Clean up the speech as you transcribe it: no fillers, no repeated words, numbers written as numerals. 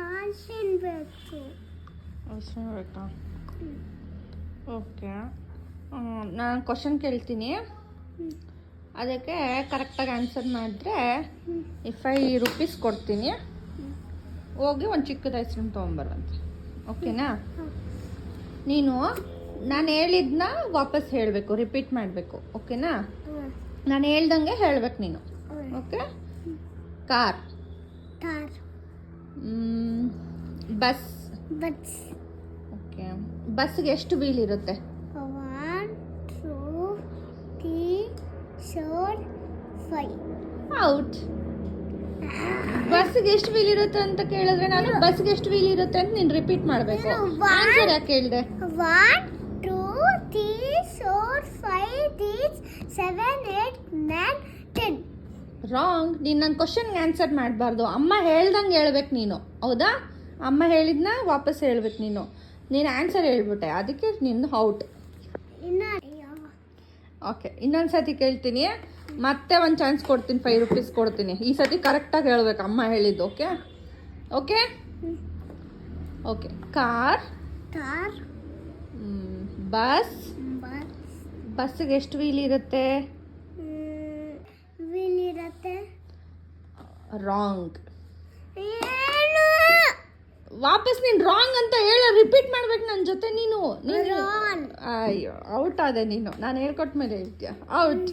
Option ಬೇಕು. Option ಬೇಕಾ? Okay, ನಾನು ಕ್ವಶನ್ ಕೇಳ್ತೀನಿ, ಅದಕ್ಕೆ ಕರೆಕ್ಟಾಗಿ ಆನ್ಸರ್ ಮಾಡಿದ್ರೆ 5 ರೂಪೀಸ್ ಕೊಡ್ತೀನಿ. ಹೋಗಿ ಒಂದು ಚಿಕ್ಕದ ಐಸ್ ಕ್ರೀಮ್ ತೊಗೊಂಬರುವಂತೆ. ಓಕೆನಾ? ನೀನು ನಾನು ಹೇಳಿದ್ನ ವಾಪಸ್ ಹೇಳಬೇಕು, ರಿಪೀಟ್ ಮಾಡಬೇಕು. ಓಕೆನಾ? ನಾನು ಹೇಳ್ದಂಗೆ ಹೇಳ್ಬೇಕು ನೀನು. Okay? Car. Car. Bus. Bus. Okay, ಬಸ್ಗೆ ಎಷ್ಟು ವೀಲ್ ಇರುತ್ತೆ? 1 2 3 4 5. ಔಟ್. ಬಸ್ಗೆ ಎಷ್ಟು ವೀಲ್ ಇರುತ್ತೆ ಅಂತ ಕೇಳಿದ್ರೆ ನಾನು ಬಸ್ಗೆ ಎಷ್ಟು ವೀಲ್ ಇರುತ್ತೆ ಅಂತ ನೀನು ರಿಪೀಟ್ ಮಾಡಬೇಕು. ಆನ್ಸರ್ ಯಾಕೆ ಹೇಳಿದೆ? 1 2 3 4 5 6 7 8 9 10. ರಾಂಗ್. ನೀನು ನನ್ನ ಕ್ವಶನ್ಗೆ ಆನ್ಸರ್ ಮಾಡಬಾರ್ದು. ಅಮ್ಮ ಹೇಳ್ದಂಗೆ ಹೇಳ್ಬೇಕು ನೀನು. ಹೌದಾ? ಅಮ್ಮ ಹೇಳಿದ್ನ ವಾಪಸ್ ಹೇಳ್ಬೇಕು ನೀನು. ನೀನು ಆನ್ಸರ್ ಹೇಳ್ಬಿಟ್ಟೆ, ಅದಕ್ಕೆ ನಿನ್ನ ಔಟ್. ಓಕೆ, ಇನ್ನೊಂದು ಸತಿ ಕೇಳ್ತೀನಿ, ಮತ್ತೆ ಒಂದು ಚಾನ್ಸ್ ಕೊಡ್ತೀನಿ, 5 ರೂಪೀಸ್ ಕೊಡ್ತೀನಿ. ಈ ಸತಿ ಕರೆಕ್ಟಾಗಿ ಹೇಳ್ಬೇಕು ಅಮ್ಮ ಹೇಳಿದ್ದು. Okay? Okay okay. Car. Car. Bus. Bus. ಬಸ್ಸಿಗೆ ಎಷ್ಟು ವೀಲ್ ಇರುತ್ತೆ? ವೀಲ್ ಇರುತ್ತೆ. ರಾಂಗ್. ಏನು? ವಾಪಸ್ ನೀನು ರಾಂಗ್ ಅಂತ ಹೇಳ ರಿಪೀಟ್ ಮಾಡ್ಬೇಕು ನನ್ನ ಜೊತೆ ನೀನು. Wrong. ಅಯ್ಯೋ, ಔಟ್ ಆದೆ ನೀನು. ನಾನು ಹೇಳ್ಕೊಟ್ಮೇಲೆ ಹೇಳ್ತೀಯ. ಔಟ್.